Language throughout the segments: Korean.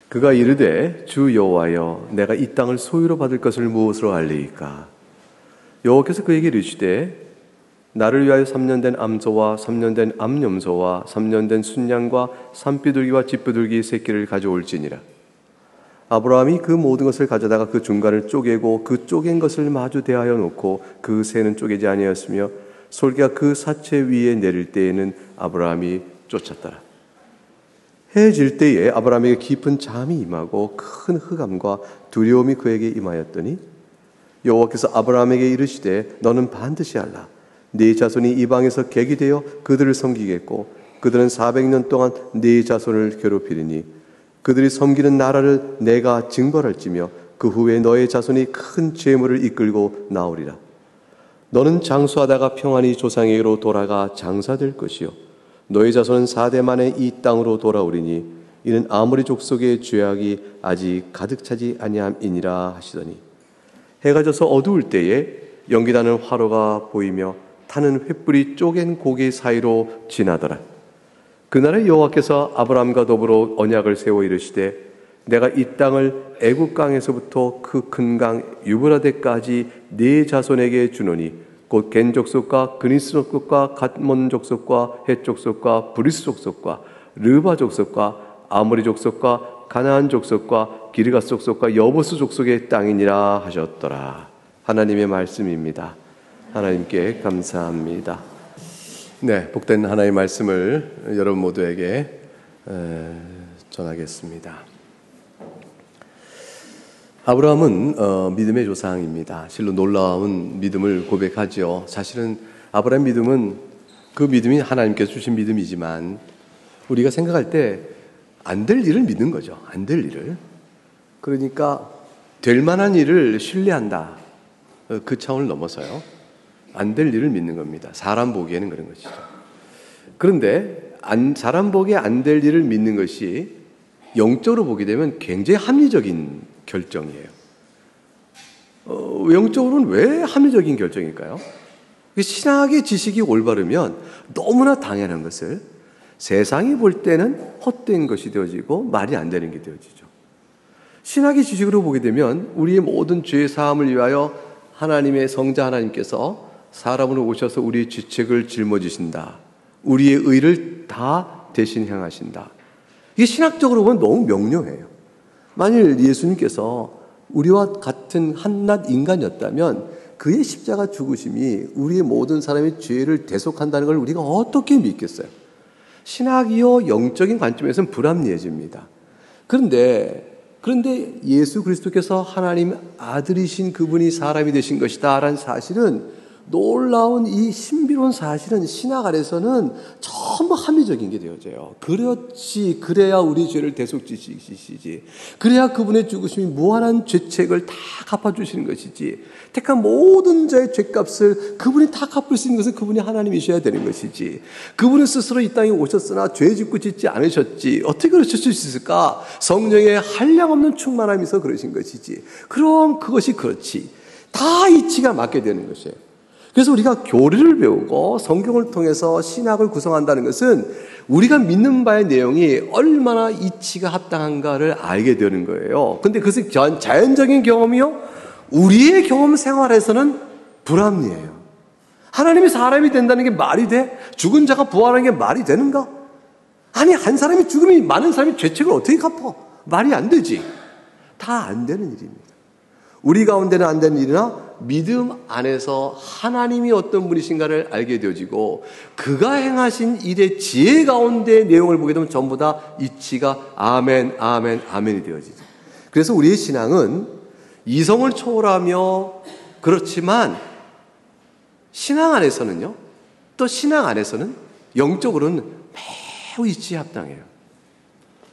그가 이르되 주 여호와여 내가 이 땅을 소유로 받을 것을 무엇으로 알리이까? 여호와께서 그에게 이르시되 나를 위하여 3년 된 암소와 3년 된 암염소와 3년 된 순양과 산비둘기와 쥐비둘기 새끼를 가져올지니라. 아브라함이 그 모든 것을 가져다가 그 중간을 쪼개고 그 쪼갠 것을 마주 대하여 놓고 그 새는 쪼개지 아니하였으며 솔개가 그 사체 위에 내릴 때에는 아브라함이 쫓았더라. 해 질 때에 아브라함에게 깊은 잠이 임하고 큰 흑암과 두려움이 그에게 임하였더니 여호와께서 아브라함에게 이르시되 너는 반드시 알라. 네 자손이 이방에서 객이 되어 그들을 섬기겠고 그들은 400년 동안 네 자손을 괴롭히리니 그들이 섬기는 나라를 내가 징벌할지며 그 후에 너의 자손이 큰 재물을 이끌고 나오리라. 너는 장수하다가 평안히 조상에게로 돌아가 장사될 것이요 너의 자손은 4대 만에 이 땅으로 돌아오리니 이는 아모리 족속의 죄악이 아직 가득 차지 아니함이니라 하시더니 해가 져서 어두울 때에 연기나는 화로가 보이며 타는 횃불이 쪼갠 고개 사이로 지나더라. 그날에 여호와께서 아브라함과 더불어 언약을 세워 이르시되 내가 이 땅을 애굽 강에서부터 그 큰 강 유브라데까지 네 자손에게 주노니 곧 겐 족속과 그니스 족속과 갓몬 족속과 헷 족속과 브리스 족속과 르바 족속과 아모리 족속과 가나안 족속과 기르가스 족속과 여보스 족속의 땅이니라 하셨더라. 하나님의 말씀입니다. 하나님께 감사합니다. 네, 복된 하나님의 말씀을 여러분 모두에게 전하겠습니다. 아브라함은 믿음의 조상입니다. 실로 놀라운 믿음을 고백하죠. 사실은 아브라함 믿음은 그 믿음이 하나님께서 주신 믿음이지만 우리가 생각할 때 안 될 일을 믿는 거죠. 안 될 일을. 그러니까 될 만한 일을 신뢰한다. 그 차원을 넘어서요. 안 될 일을 믿는 겁니다. 사람 보기에는 그런 것이죠. 그런데 사람 보기에 안 될 일을 믿는 것이 영적으로 보게 되면 굉장히 합리적인 결정이에요. 영적으로는 왜 합리적인 결정일까요? 신학의 지식이 올바르면 너무나 당연한 것을 세상이 볼 때는 헛된 것이 되어지고 말이 안 되는 게 되어지죠. 신학의 지식으로 보게 되면 우리의 모든 죄 사함을 위하여 하나님의 성자 하나님께서 사람으로 오셔서 우리의 죄책을 짊어지신다. 우리의 의를 다 대신 행하신다. 이게 신학적으로 보면 너무 명료해요. 만일 예수님께서 우리와 같은 한낱 인간이었다면 그의 십자가 죽으심이 우리의 모든 사람의 죄를 대속한다는 걸 우리가 어떻게 믿겠어요? 신학이요 영적인 관점에서는 불합리해집니다. 그런데 예수 그리스도께서 하나님 아들이신 그분이 사람이 되신 것이다 라는 사실은 놀라운 이 신비로운 사실은 신학 안에서는 전부 합리적인 게 되어져요. 그렇지, 그래야 우리 죄를 대속지시지. 그래야 그분의 죽으심이 무한한 죄책을 다 갚아주시는 것이지. 택한 모든 자의 죄값을 그분이 다 갚을 수 있는 것은 그분이 하나님이셔야 되는 것이지. 그분은 스스로 이 땅에 오셨으나 죄 짓고 짓지 않으셨지. 어떻게 그러실 수 있을까? 성령의 한량없는 충만함에서 그러신 것이지. 그럼 그것이 그렇지. 다 이치가 맞게 되는 것이에요. 그래서 우리가 교리를 배우고 성경을 통해서 신학을 구성한다는 것은 우리가 믿는 바의 내용이 얼마나 이치가 합당한가를 알게 되는 거예요. 근데 그것은 자연적인 경험이요? 우리의 경험 생활에서는 불합리해요. 하나님이 사람이 된다는 게 말이 돼? 죽은 자가 부활하는 게 말이 되는가? 아니, 한 사람이 죽으면 많은 사람이 죄책을 어떻게 갚아? 말이 안 되지. 다 안 되는 일입니다. 우리 가운데는 안 되는 일이나 믿음 안에서 하나님이 어떤 분이신가를 알게 되어지고 그가 행하신 일의 지혜 가운데 내용을 보게 되면 전부 다 이치가 아멘, 아멘, 아멘이 되어지죠. 그래서 우리의 신앙은 이성을 초월하며 그렇지만 신앙 안에서는요, 또 신앙 안에서는 영적으로는 매우 이치에 합당해요.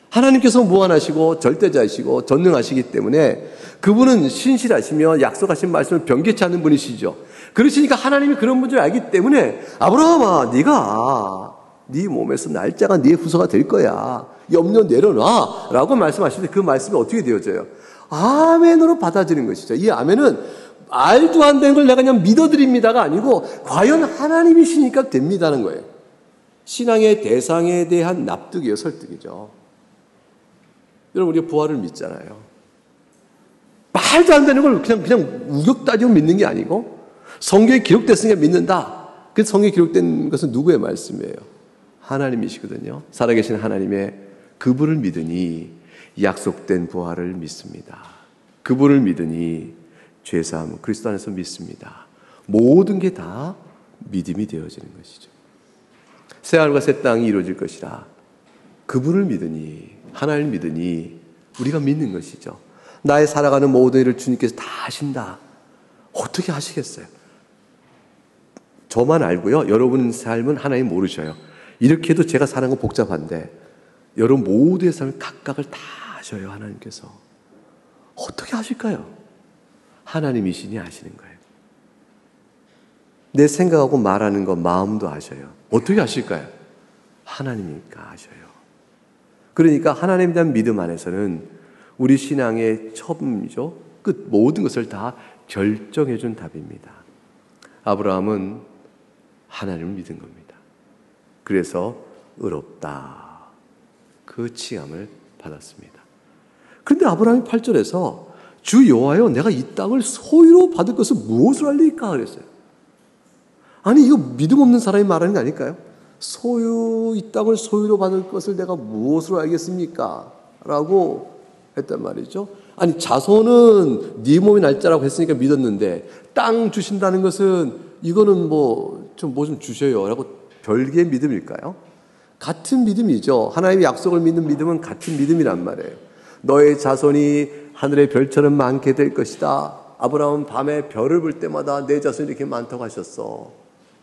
하나님께서 무한하시고 절대자이시고 전능하시기 때문에 그분은 신실하시며 약속하신 말씀을 변개치 않는 분이시죠. 그러시니까 하나님이 그런 분을 알기 때문에 아브라함아, 네가 네 몸에서 날짜가 네 후손가 될 거야. 염려 내려놔 라고 말씀하실 때 그 말씀이 어떻게 되어져요? 아멘으로 받아들이는 것이죠. 이 아멘은 말도 안 되는 걸 내가 그냥 믿어드립니다가 아니고 과연 하나님이시니까 됩니다는 거예요. 신앙의 대상에 대한 납득이에요. 설득이죠. 여러분, 우리가 부활을 믿잖아요. 말도 안 되는 걸 그냥 우격 따지고 믿는 게 아니고 성경에 기록됐으니까 믿는다. 그 성경에 기록된 것은 누구의 말씀이에요? 하나님이시거든요. 살아계신 하나님의 그분을 믿으니 약속된 부활을 믿습니다. 그분을 믿으니 죄사함 그리스도 안에서 믿습니다. 모든 게 다 믿음이 되어지는 것이죠. 새하늘과 새 땅이 이루어질 것이라 그분을 믿으니 하나님을 믿으니 우리가 믿는 것이죠. 나의 살아가는 모든 일을 주님께서 다 하신다. 어떻게 하시겠어요? 저만 알고요. 여러분 삶은 하나님 모르셔요. 이렇게 해도 제가 사는 건 복잡한데 여러분 모두의 삶을 각각을 다 하셔요. 하나님께서. 어떻게 하실까요? 하나님이시니 아시는 거예요. 내 생각하고 말하는 거 마음도 아셔요. 어떻게 아실까요? 하나님이니까 아셔요. 그러니까 하나님에 대한 믿음 안에서는 우리 신앙의 처음이죠. 끝 모든 것을 다 결정해 준 답입니다. 아브라함은 하나님을 믿은 겁니다. 그래서 의롭다. 그 칭함을 받았습니다. 그런데 아브라함이 8절에서 주 여호와여 내가 이 땅을 소유로 받을 것을 무엇으로 알리까 그랬어요. 아니 이거 믿음 없는 사람이 말하는 게 아닐까요? 이 땅을 소유로 받을 것을 내가 무엇으로 알겠습니까? 라고 했단 말이죠. 아니 자손은 네 몸이 날짜라고 했으니까 믿었는데 땅 주신다는 것은 이거는 뭐 좀 주셔요 라고 별개의 믿음일까요? 같은 믿음이죠. 하나님의 약속을 믿는 믿음은 같은 믿음이란 말이에요. 너의 자손이 하늘의 별처럼 많게 될 것이다. 아브라함은 밤에 별을 볼 때마다 내 자손이 이렇게 많다고 하셨어.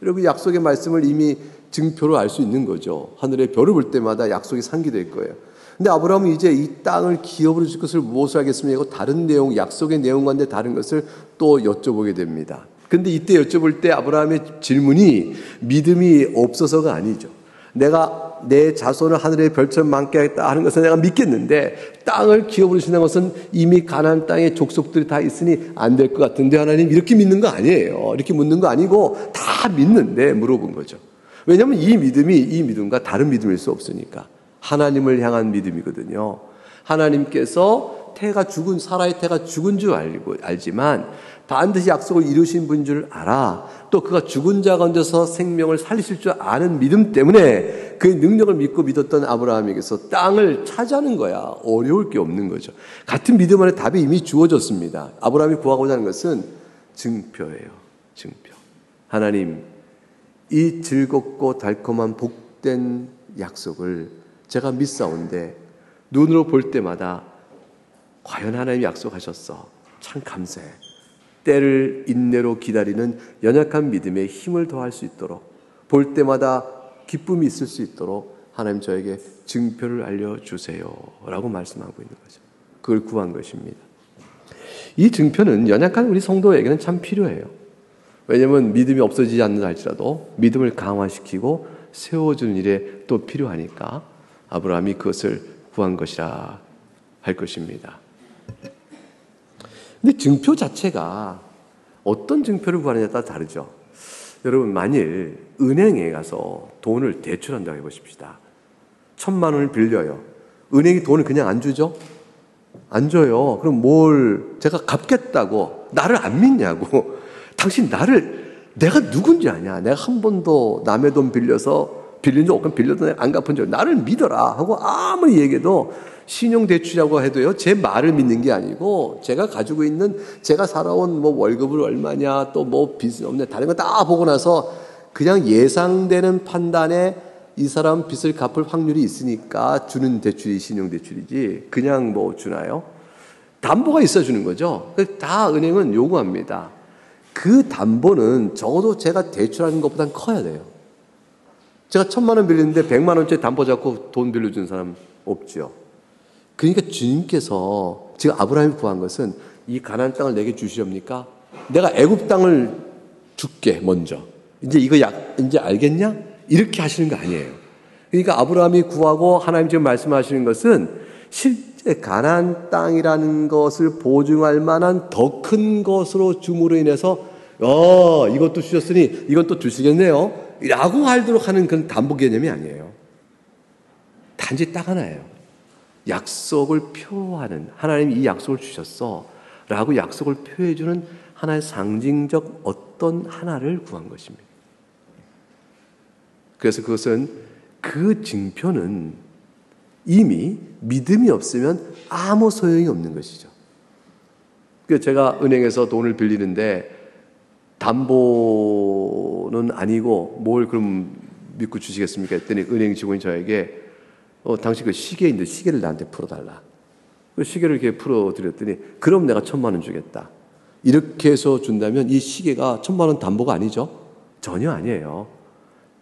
그리고 약속의 말씀을 이미 증표로 알 수 있는 거죠. 하늘의 별을 볼 때마다 약속이 상기될 거예요. 근데 아브라함은 이제 이 땅을 기업으로 줄 것을 무엇을 하겠습니까? 다른 내용, 약속의 내용과는 다른 것을 또 여쭤보게 됩니다. 근데 이때 여쭤볼 때 아브라함의 질문이 믿음이 없어서가 아니죠. 내가 내 자손을 하늘의 별처럼 많게 하겠다 하는 것은 내가 믿겠는데 땅을 기업으로 주신다는 것은 이미 가나안 땅에 족속들이 다 있으니 안 될 것 같은데 하나님 이렇게 믿는 거 아니에요. 이렇게 묻는 거 아니고 다 믿는데 물어본 거죠. 왜냐하면 이 믿음이 이 믿음과 다른 믿음일 수 없으니까. 하나님을 향한 믿음이거든요. 하나님께서 사라의 태가 죽은 줄 알지만 반드시 약속을 이루신 분인 줄 알아. 또 그가 죽은 자 가운데서 생명을 살리실 줄 아는 믿음 때문에 그의 능력을 믿고 믿었던 아브라함에게서 땅을 차지하는 거야. 어려울 게 없는 거죠. 같은 믿음 안에 답이 이미 주어졌습니다. 아브라함이 구하고자 하는 것은 증표예요. 증표. 하나님, 이 즐겁고 달콤한 복된 약속을 제가 믿사온데 눈으로 볼 때마다 과연 하나님이 약속하셨어. 참 감사해. 때를 인내로 기다리는 연약한 믿음에 힘을 더할 수 있도록 볼 때마다 기쁨이 있을 수 있도록 하나님 저에게 증표를 알려주세요 라고 말씀하고 있는 거죠. 그걸 구한 것입니다. 이 증표는 연약한 우리 성도에게는 참 필요해요. 왜냐하면 믿음이 없어지지 않는다 할지라도 믿음을 강화시키고 세워주는 일에 또 필요하니까 아브라함이 그것을 구한 것이라 할 것입니다. 근데 증표 자체가 어떤 증표를 구하느냐에 따라 다르죠. 여러분 만일 은행에 가서 돈을 대출한다고 해보십시다. 1,000만 원을 빌려요. 은행이 돈을 그냥 안 주죠? 안 줘요. 그럼 제가 갚겠다고 나를 안 믿냐고. 당신 내가 누군지 아냐. 내가 한 번도 남의 돈 빌린 적 없고 빌려도 내가 안 갚은 적 나를 믿어라 하고 아무리 얘기해도 신용대출이라고 해도요, 제 말을 믿는 게 아니고, 제가 가지고 있는, 제가 살아온 월급을 얼마냐, 또 빚은 없냐, 다른 거 다 보고 나서 그냥 예상되는 판단에 이 사람 빚을 갚을 확률이 있으니까 주는 대출이 신용대출이지, 그냥 주나요? 담보가 있어 주는 거죠. 다 은행은 요구합니다. 그 담보는 적어도 제가 대출하는 것보단 커야 돼요. 제가 1,000만 원 빌리는데 100만 원짜리 담보 잡고 돈 빌려주는 사람 없죠. 그러니까 주님께서 지금 아브라함이 구한 것은 이 가나안 땅을 내게 주시렵니까? 내가 애굽 땅을 줄게 먼저. 이제 이제 알겠냐? 이렇게 하시는 거 아니에요. 그러니까 아브라함이 구하고 하나님 지금 말씀하시는 것은 실제 가나안 땅이라는 것을 보증할 만한 더 큰 것으로 줌으로 인해서 이것도 주셨으니 이건 또 주시겠네요. 라고 하도록 하는 그런 담보 개념이 아니에요. 단지 딱 하나예요. 약속을 표하는, 하나님이 이 약속을 주셨어 라고 약속을 표해주는 하나의 상징적 어떤 하나를 구한 것입니다. 그래서 그것은, 그 증표는 이미 믿음이 없으면 아무 소용이 없는 것이죠. 그래서 제가 은행에서 돈을 빌리는데 담보는 아니고 뭘 그럼 믿고 주시겠습니까? 했더니 은행 직원이 저에게 당신 그 시계인데 시계를 나한테 풀어달라. 그 시계를 이렇게 풀어드렸더니 그럼 내가 1,000만 원 주겠다. 이렇게 해서 준다면 이 시계가 1,000만 원 담보가 아니죠? 전혀 아니에요.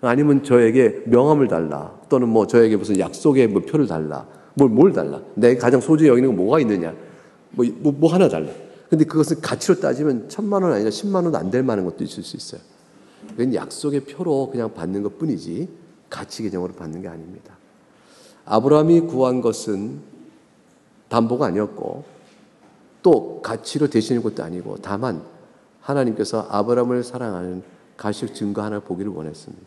아니면 저에게 명함을 달라. 또는 뭐 저에게 무슨 약속의 뭐 표를 달라. 뭘 달라. 내가 가장 소중히 여기는 건 뭐가 있느냐. 뭐 하나 달라. 근데 그것을 가치로 따지면 1,000만 원 아니라 10만 원도 안 될 만한 것도 있을 수 있어요. 그건 약속의 표로 그냥 받는 것 뿐이지 가치 개념으로 받는 게 아닙니다. 아브라함이 구한 것은 담보가 아니었고 또 가치로 대신할 것도 아니고 다만 하나님께서 아브라함을 사랑하는 가시적 증거 하나를 보기를 원했습니다.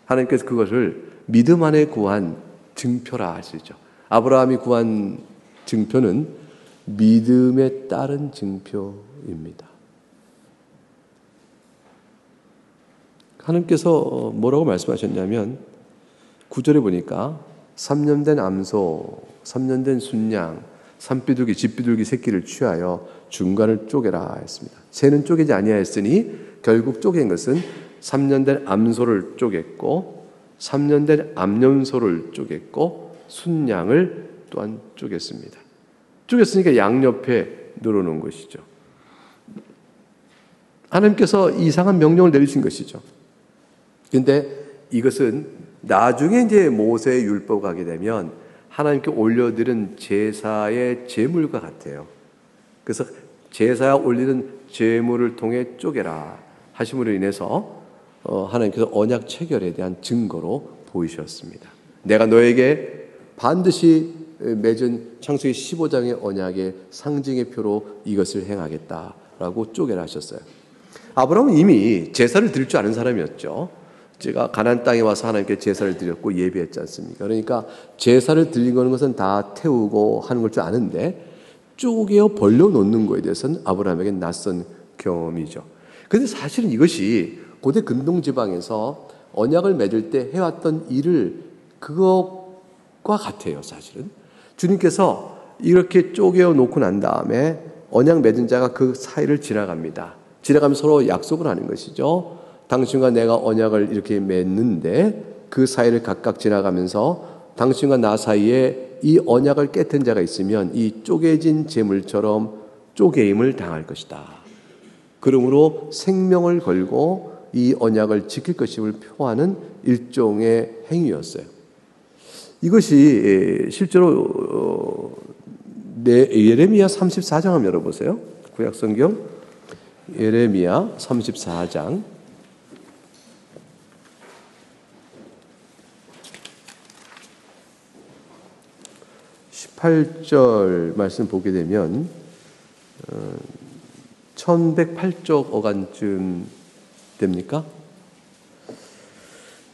하나님께서 그것을 믿음 안에 구한 증표라 할 수 있죠. 아브라함이 구한 증표는 믿음에 따른 증표입니다. 하나님께서 뭐라고 말씀하셨냐면 9절에 보니까 3년 된 암소, 3년 된 순양, 산비둘기, 집비둘기 새끼를 취하여 중간을 쪼개라 했습니다. 새는 쪼개지 아니하였으니 결국 쪼갠 것은 3년 된 암소를 쪼갰고 3년 된 암염소를 쪼갰고 순양을 또한 쪼갰습니다. 쪼갰으니까 양옆에 늘어놓은 것이죠. 하나님께서 이상한 명령을 내리신 것이죠. 그런데 이것은 나중에 이제 모세의 율법 가게 되면 하나님께 올려드린 제사의 제물과 같아요. 그래서 제사에 올리는 제물을 통해 쪼개라 하심으로 인해서 하나님께서 언약 체결에 대한 증거로 보이셨습니다. 내가 너에게 반드시 맺은 창세기 15장의 언약의 상징의 표로 이것을 행하겠다라고 쪼개라 하셨어요. 아브라함은 이미 제사를 드릴 줄 아는 사람이었죠. 제가 가나안 땅에 와서 하나님께 제사를 드렸고 예배했지 않습니까? 그러니까 제사를 드린 것은 다 태우고 하는 걸 줄 아는데 쪼개어 벌려놓는 것에 대해서는 아브라함에게 낯선 경험이죠. 그런데 사실은 이것이 고대 근동지방에서 언약을 맺을 때 해왔던 일을 그것과 같아요. 사실은 주님께서 이렇게 쪼개어 놓고 난 다음에 언약 맺은 자가 그 사이를 지나갑니다. 지나가면서 서로 약속을 하는 것이죠. 당신과 내가 언약을 이렇게 맺는데 그 사이를 각각 지나가면서 당신과 나 사이에 이 언약을 깨튼 자가 있으면 이 쪼개진 재물처럼 쪼개임을 당할 것이다. 그러므로 생명을 걸고 이 언약을 지킬 것임을 표하는 일종의 행위였어요. 이것이 실제로 예레미야 34장 한번 열어보세요. 구약성경 예레미야 34장 18절 말씀 보게 되면 1108쪽 어간쯤 됩니까?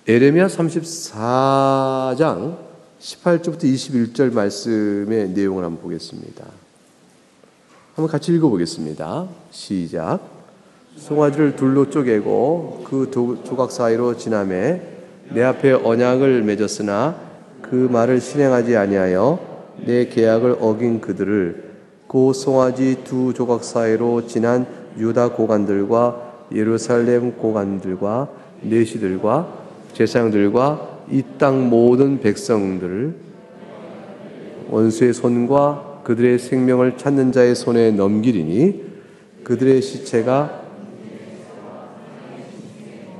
예레미야 34장 18절부터 21절 말씀의 내용을 한번 보겠습니다. 한번 같이 읽어보겠습니다. 시작. 송아지를 둘로 쪼개고 그 조각 사이로 지나매 내 앞에 언약을 맺었으나 그 말을 실행하지 아니하여 내 계약을 어긴 그들을 그 송아지 두 조각 사이로 지난 유다 고관들과 예루살렘 고관들과 내시들과 제사장들과 이 땅 모든 백성들을 원수의 손과 그들의 생명을 찾는 자의 손에 넘기리니 그들의 시체가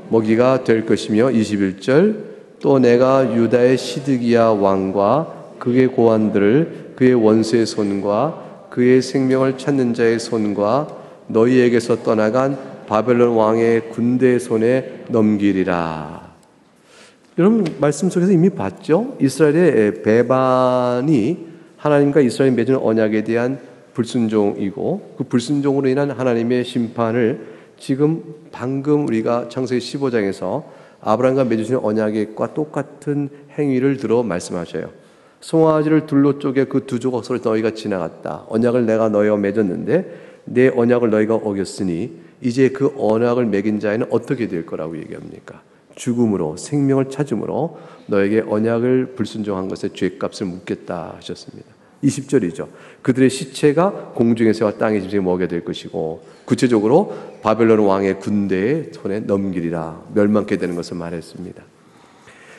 먹이가 될 것이며 21절 또 내가 유다의 시드기야 왕과 그의 고관들을 그의 원수의 손과 그의 생명을 찾는 자의 손과 너희에게서 떠나간 바벨론 왕의 군대의 손에 넘기리라. 여러분 말씀 속에서 이미 봤죠? 이스라엘의 배반이 하나님과 이스라엘 맺은 언약에 대한 불순종이고 그 불순종으로 인한 하나님의 심판을 지금 방금 우리가 창세기 15장에서 아브라함과 맺으신 언약과 똑같은 행위를 들어 말씀하셔요. 송아지를 둘로 쪼개 그 두 조각으로 너희가 지나갔다. 언약을 내가 너희와 맺었는데 내 언약을 너희가 어겼으니 이제 그 언약을 맺은 자에는 어떻게 될 거라고 얘기합니까? 죽음으로, 생명을 찾음으로 너에게 언약을 불순종한 것에 죄값을 묻겠다 하셨습니다. 20절이죠. 그들의 시체가 공중에서와 땅의 짐승에 먹게 될 것이고, 구체적으로 바벨론 왕의 군대의 손에 넘기리라, 멸망케 되는 것을 말했습니다.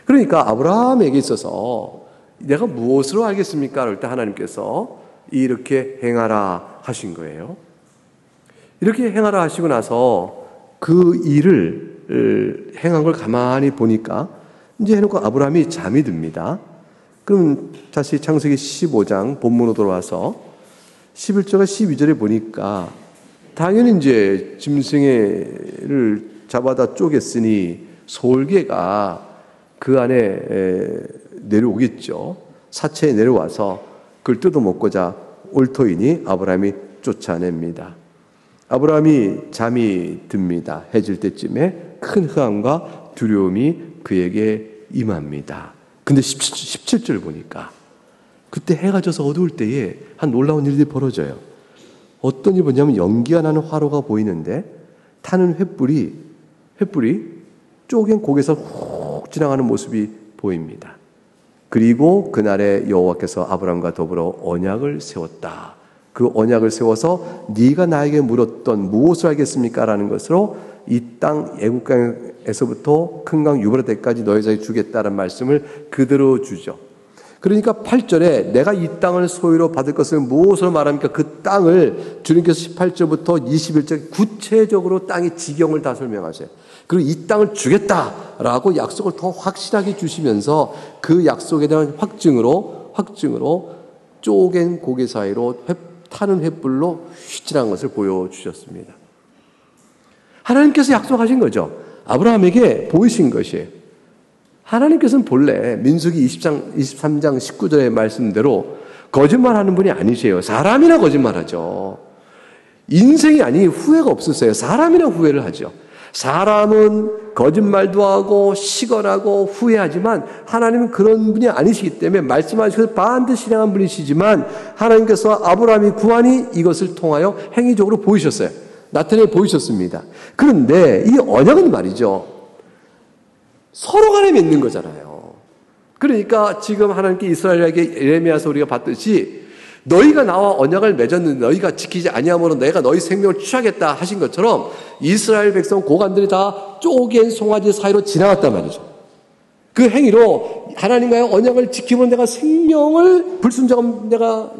그러니까 아브라함에게 있어서 내가 무엇으로 알겠습니까? 그럴 때 하나님께서 이렇게 행하라 하신 거예요. 이렇게 행하라 하시고 나서 그 일을 행한 걸 가만히 보니까 이제 해놓고 아브라함이 잠이 듭니다. 그럼 다시 창세기 15장 본문으로 돌아와서 11절과 12절에 보니까 당연히 이제 짐승을 잡아다 쪼갰으니 솔개가 그 안에 내려오겠죠. 사체에 내려와서 그걸 뜯어먹고자 올 터이니 아브라함이 쫓아냅니다. 아브라함이 잠이 듭니다. 해질 때쯤에 큰 흑암과 두려움이 그에게 임합니다. 근데 17절 보니까 그때 해가 져서 어두울 때에 한 놀라운 일이 벌어져요. 어떤 일이 뭐냐면 연기가 나는 화로가 보이는데 타는 횃불이 쪼갠 곡에서 훅 지나가는 모습이 보입니다. 그리고 그날에 여호와께서 아브라함과 더불어 언약을 세웠다. 그 언약을 세워서 네가 나에게 물었던 무엇을 알겠습니까? 라는 것으로 이 땅 애국강에서부터 큰 강 유브라데까지 너희에게 주겠다는 말씀을 그대로 주죠. 그러니까 8절에 내가 이 땅을 소유로 받을 것을 무엇으로 말합니까? 그 땅을 주님께서 18절부터 21절 구체적으로 땅의 지경을 다 설명하세요. 그리고 이 땅을 주겠다라고 약속을 더 확실하게 주시면서 그 약속에 대한 확증으로 쪼갠 고개 사이로 타는 횃불로 휘질한 것을 보여주셨습니다. 하나님께서 약속하신 거죠. 아브라함에게 보이신 것이에요. 하나님께서는 본래 민수기 23장 19절의 말씀대로 거짓말하는 분이 아니세요. 사람이나 거짓말하죠. 인생이 아닌 후회가 없으세요. 사람이나 후회를 하죠. 사람은 거짓말도 하고 시건하고 후회하지만 하나님은 그런 분이 아니시기 때문에 말씀하시고 반드시 실행한 분이시지만 하나님께서 아브라함이 구하니 이것을 통하여 행위적으로 보이셨어요. 나타내 보이셨습니다. 그런데 이 언약은 말이죠. 서로 간에 맺는 거잖아요. 그러니까 지금 하나님께 이스라엘에게 예레미야서 우리가 봤듯이 너희가 나와 언약을 맺었는데 너희가 지키지 아니함으로 내가 너희 생명을 취하겠다 하신 것처럼 이스라엘 백성 고관들이 다 쪼갠 송아지 사이로 지나갔단 말이죠. 그 행위로 하나님과의 언약을 지키면 내가 생명을 불순종하면 내가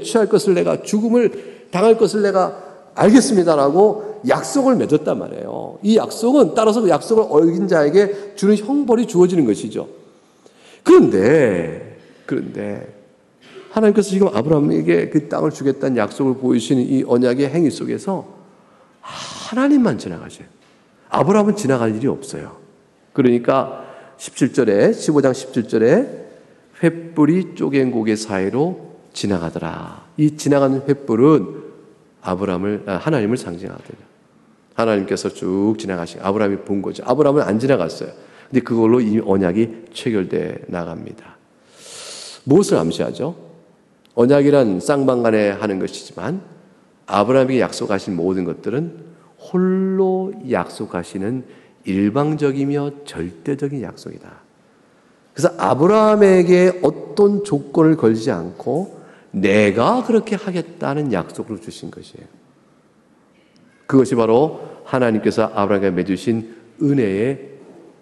취할 것을 내가 죽음을 당할 것을 내가 알겠습니다라고 약속을 맺었단 말이에요. 이 약속은 따라서 그 약속을 어긴 자에게 주는 형벌이 주어지는 것이죠. 그런데 하나님께서 지금 아브라함에게 그 땅을 주겠다는 약속을 보이시는 이 언약의 행위 속에서 하나님만 지나가셔요. 아브라함은 지나갈 일이 없어요. 그러니까 15장 17절에 횃불이 쪼갠 고개 사이로 지나가더라. 이 지나가는 횃불은 하나님을 상징하거든요. 하나님께서 쭉 지나가신 아브라함이 본 거죠. 아브라함은 안 지나갔어요. 근데 그걸로 이 언약이 체결돼 나갑니다. 무엇을 암시하죠? 언약이란 쌍방간에 하는 것이지만 아브라함에게 약속하신 모든 것들은 홀로 약속하시는 일방적이며 절대적인 약속이다. 그래서 아브라함에게 어떤 조건을 걸지 않고 내가 그렇게 하겠다는 약속을 주신 것이에요. 그것이 바로 하나님께서 아브라함에게 맺으신 은혜의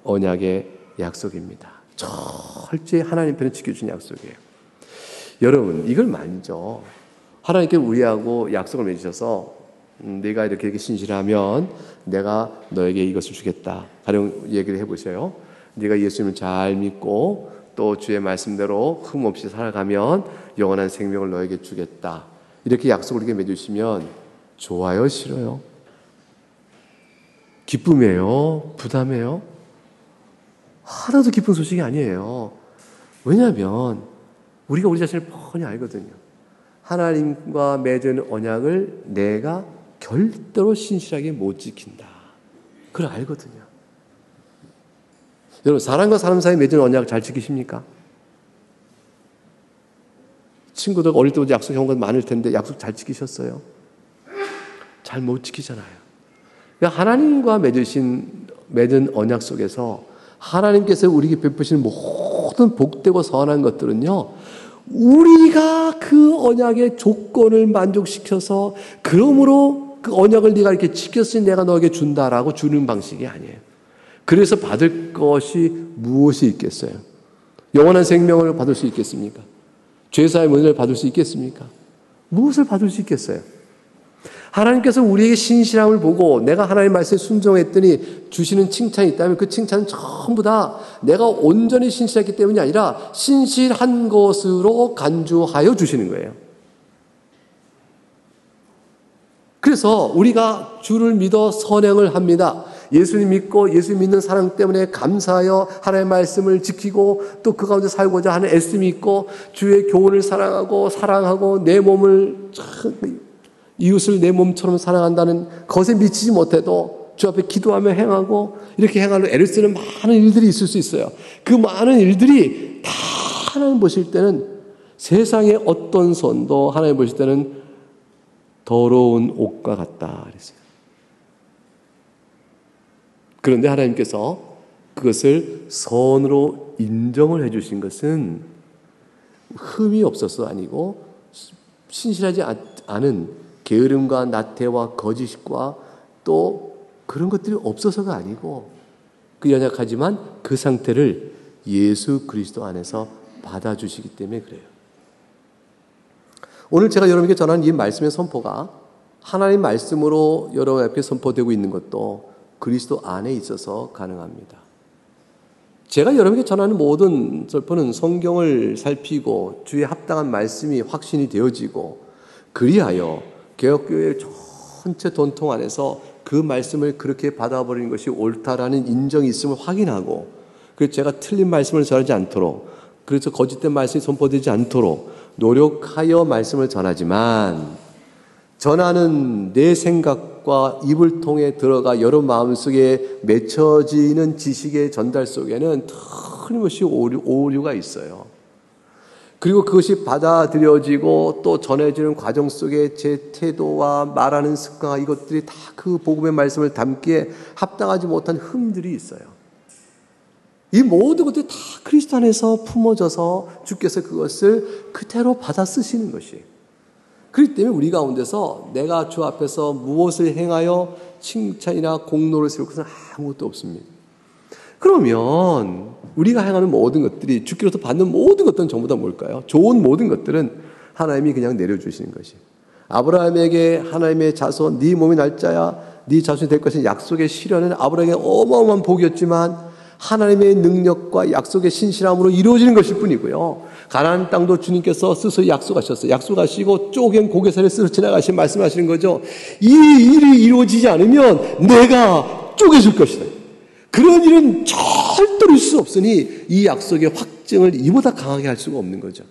언약의 약속입니다. 철저히 하나님 편을 지켜준 약속이에요. 여러분 이걸 말이죠. 하나님께 우리하고 약속을 맺으셔서 네가 이렇게 신실하면 내가 너에게 이것을 주겠다. 가령 얘기를 해보세요. 네가 예수님을 잘 믿고 또 주의 말씀대로 흠없이 살아가면 영원한 생명을 너에게 주겠다. 이렇게 약속을 이렇게 맺으시면 좋아요, 싫어요? 기쁨이에요? 부담이에요? 하나도 기쁜 소식이 아니에요. 왜냐하면 우리가 우리 자신을 뻔히 알거든요. 하나님과 맺은 언약을 내가 절대로 신실하게 못 지킨다. 그걸 알거든요. 여러분 사람과 사람 사이 맺은 언약을 잘 지키십니까? 친구들 어릴 때부터 약속해온 건 많을 텐데 약속 잘 지키셨어요? 잘 못 지키잖아요. 하나님과 맺은 언약 속에서 하나님께서 우리에게 베푸시는 모든 복되고 선한 것들은요, 우리가 그 언약의 조건을 만족시켜서 그러므로 그 언약을 네가 이렇게 지켰으니 내가 너에게 준다라고 주는 방식이 아니에요. 그래서 받을 것이 무엇이 있겠어요? 영원한 생명을 받을 수 있겠습니까? 죄사의 은혜를 받을 수 있겠습니까? 무엇을 받을 수 있겠어요? 하나님께서 우리에게 신실함을 보고 내가 하나님 말씀에 순종했더니 주시는 칭찬이 있다면 그 칭찬은 전부 다 내가 온전히 신실했기 때문이 아니라 신실한 것으로 간주하여 주시는 거예요. 그래서 우리가 주를 믿어 선행을 합니다. 예수님 믿고 예수 믿는 사랑 때문에 감사하여 하나님의 말씀을 지키고 또 그 가운데 살고자 하는 애씀이 있고 주의 교훈을 사랑하고 내 몸을 이웃을 내 몸처럼 사랑한다는 것에 미치지 못해도 주 앞에 기도하며 행하고 이렇게 행하려 애를 쓰는 많은 일들이 있을 수 있어요. 그 많은 일들이 다 하나님 보실 때는 세상의 어떤 손도 하나님 보실 때는 더러운 옷과 같다 그랬어요. 그런데 하나님께서 그것을 선으로 인정을 해 주신 것은 흠이 없어서 아니고 신실하지 않은 게으름과 나태와 거짓과 또 그런 것들이 없어서가 아니고 그 연약하지만 그 상태를 예수 그리스도 안에서 받아주시기 때문에 그래요. 오늘 제가 여러분에게 전하는 이 말씀의 선포가 하나님 말씀으로 여러분 앞에 선포되고 있는 것도 그리스도 안에 있어서 가능합니다. 제가 여러분에게 전하는 모든 선포는 성경을 살피고 주의 합당한 말씀이 확신이 되어지고 그리하여 개혁교회 전체 돈통 안에서 그 말씀을 그렇게 받아버리는 것이 옳다라는 인정이 있음을 확인하고 그래서 제가 틀린 말씀을 전하지 않도록 그래서 거짓된 말씀이 선포되지 않도록 노력하여 말씀을 전하지만 전하는 내 생각과 입을 통해 들어가 여러분 마음속에 맺혀지는 지식의 전달 속에는 틀림없이 오류가 있어요. 그리고 그것이 받아들여지고 또 전해지는 과정 속에 제 태도와 말하는 습관과 이것들이 다 그 복음의 말씀을 담기에 합당하지 못한 흠들이 있어요. 이 모든 것들이 다 그리스도 안에서 품어져서 주께서 그것을 그대로 받아 쓰시는 것이에요. 그렇기 때문에 우리 가운데서 내가 주 앞에서 무엇을 행하여 칭찬이나 공로를 세울 것은 아무것도 없습니다. 그러면 우리가 행하는 모든 것들이 주께로부터 받는 모든 것들은 전부 다 뭘까요? 좋은 모든 것들은 하나님이 그냥 내려주시는 것이에요. 아브라함에게 하나님의 자손, 네 몸의 날짜야 네 자손이 될 것인 약속의 실현은 아브라함에게 어마어마한 복이었지만 하나님의 능력과 약속의 신실함으로 이루어지는 것일 뿐이고요. 가나안 땅도 주님께서 스스로 약속하셨어요. 약속하시고 쪼갠 고개살을 스스로 지나가신 말씀하시는 거죠. 이 일이 이루어지지 않으면 내가 쪼개질 것이다. 그런 일은 절대로 있을 수 없으니 이 약속의 확증을 이보다 강하게 할 수가 없는 거죠.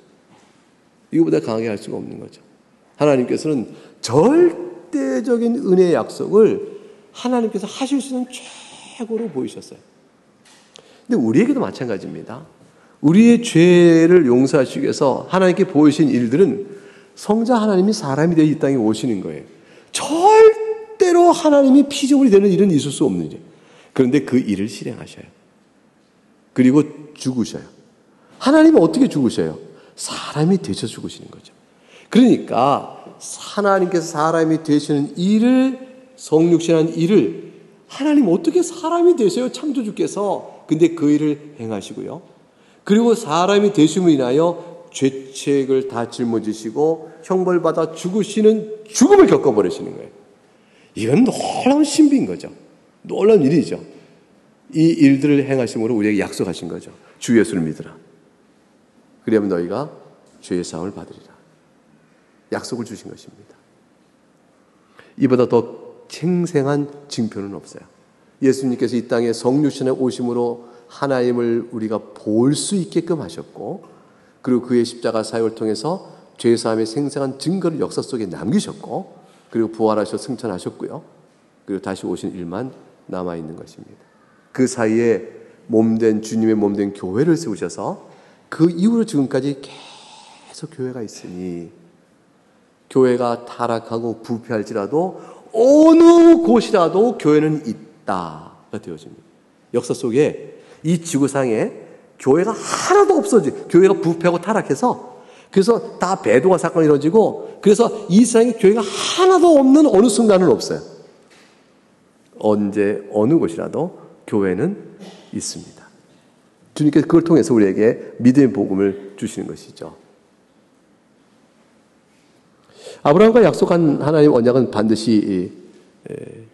이거보다 강하게 할 수가 없는 거죠. 하나님께서는 절대적인 은혜의 약속을 하나님께서 하실 수 있는 최고로 보이셨어요. 근데 우리에게도 마찬가지입니다. 우리의 죄를 용서하시기 위해서 하나님께 보이신 일들은 성자 하나님이 사람이 되어 이 땅에 오시는 거예요. 절대로 하나님이 피조물이 되는 일은 있을 수 없는 일이에요. 그런데 그 일을 실행하셔요. 그리고 죽으셔요. 하나님은 어떻게 죽으셔요? 사람이 되셔 죽으시는 거죠. 그러니까 하나님께서 사람이 되시는 일을 성육신한 일을 하나님 어떻게 사람이 되세요? 창조주께서. 근데 그 일을 행하시고요. 그리고 사람이 되심으로 인하여 죄책을 다 짊어지시고 형벌받아 죽으시는 죽음을 겪어버리시는 거예요. 이건 놀라운 신비인 거죠. 놀라운 일이죠. 이 일들을 행하심으로 우리에게 약속하신 거죠. 주 예수를 믿으라. 그리하면 너희가 죄의 사함을 받으리라. 약속을 주신 것입니다. 이보다 더 생생한 징표는 없어요. 예수님께서 이 땅에 성육신에 오심으로 하나님을 우리가 볼 수 있게끔 하셨고 그리고 그의 십자가 사역을 통해서 죄사함의 생생한 증거를 역사 속에 남기셨고 그리고 부활하셔 승천하셨고요. 그리고 다시 오신 일만 남아있는 것입니다. 그 사이에 몸된 주님의 몸된 교회를 세우셔서 그 이후로 지금까지 계속 교회가 있으니 교회가 타락하고 부패할지라도 어느 곳이라도 교회는 있다가 되어집니다. 역사 속에 이 지구상에 교회가 하나도 없어지, 교회가 부패하고 타락해서 그래서 다 배도가 사건이 이루어지고 그래서 이 세상에 교회가 하나도 없는 어느 순간은 없어요. 언제 어느 곳이라도 교회는 있습니다. 주님께서 그걸 통해서 우리에게 믿음의 복음을 주시는 것이죠. 아브라함과 약속한 하나님의 언약은 반드시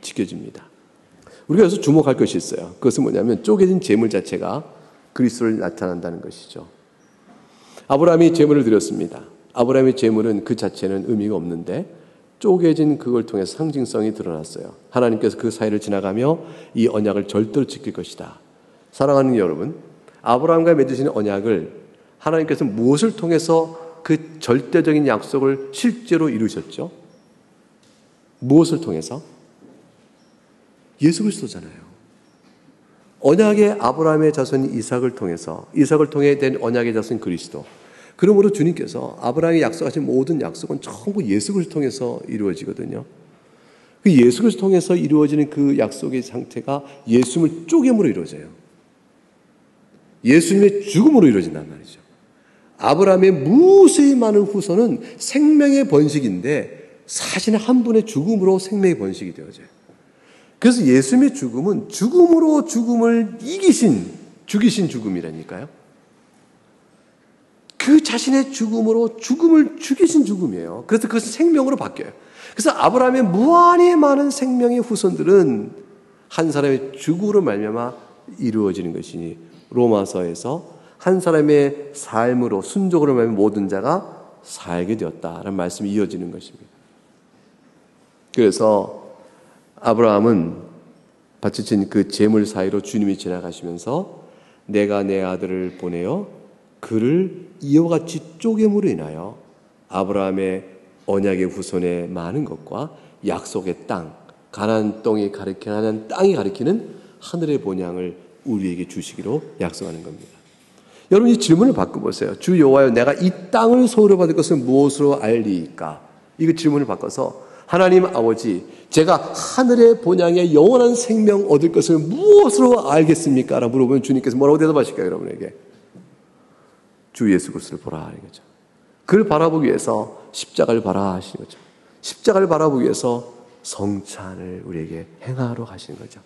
지켜집니다. 우리가 여기서 주목할 것이 있어요. 그것은 뭐냐면 쪼개진 제물 자체가 그리스도를 나타난다는 것이죠. 아브라함이 제물을 드렸습니다. 아브라함의 제물은 그 자체는 의미가 없는데 쪼개진 그걸 통해서 상징성이 드러났어요. 하나님께서 그 사이를 지나가며 이 언약을 절대로 지킬 것이다. 사랑하는 여러분, 아브라함과 맺으신 언약을 하나님께서 무엇을 통해서 그 절대적인 약속을 실제로 이루셨죠? 무엇을 통해서? 예수 그리스도잖아요. 언약의 아브라함의 자손 이삭을 통해서, 이삭을 통해 된 언약의 자손 그리스도. 그러므로 주님께서 아브라함이 약속하신 모든 약속은 전부 예수 그리스도를 통해서 이루어지거든요. 그 예수 그리스도를 통해서 이루어지는 그 약속의 상태가 예수님을 쪼개므로 이루어져요. 예수님의 죽음으로 이루어진단 말이죠. 아브라함의 무수히 많은 후손은 생명의 번식인데 사실 한 분의 죽음으로 생명의 번식이 되어져요. 그래서 예수님의 죽음은 죽음으로 죽음을 죽이신 죽음이라니까요. 그 자신의 죽음으로 죽음을 죽이신 죽음이에요. 그래서 그것은 생명으로 바뀌어요. 그래서 아브라함의 무한히 많은 생명의 후손들은 한 사람의 죽음으로 말미암아 이루어지는 것이니 로마서에서 한 사람의 삶으로 순종으로 말미암아 모든 자가 살게 되었다라는 말씀이 이어지는 것입니다. 그래서 아브라함은 바치신 그 제물 사이로 주님이 지나가시면서 내가 내 아들을 보내어 그를 이와 같이 쪼개므로 인하여 아브라함의 언약의 후손의 많은 것과 약속의 땅, 가나안 땅이 가리키는 하늘의 본향을 우리에게 주시기로 약속하는 겁니다. 여러분 이 질문을 바꿔보세요. 주 여호와여 내가 이 땅을 소유로 받을 것을 무엇으로 알리이까? 이거 질문을 바꿔서 하나님 아버지 제가 하늘의 본향에 영원한 생명 얻을 것을 무엇으로 알겠습니까? 라고 물어보면 주님께서 뭐라고 대답하실까요? 여러분에게 주 예수 그리스도를 보라 하는 거죠. 그를 바라보기 위해서 십자가를 바라 하시는 거죠. 십자가를 바라보기 위해서 성찬을 우리에게 행하러 가시는 거죠.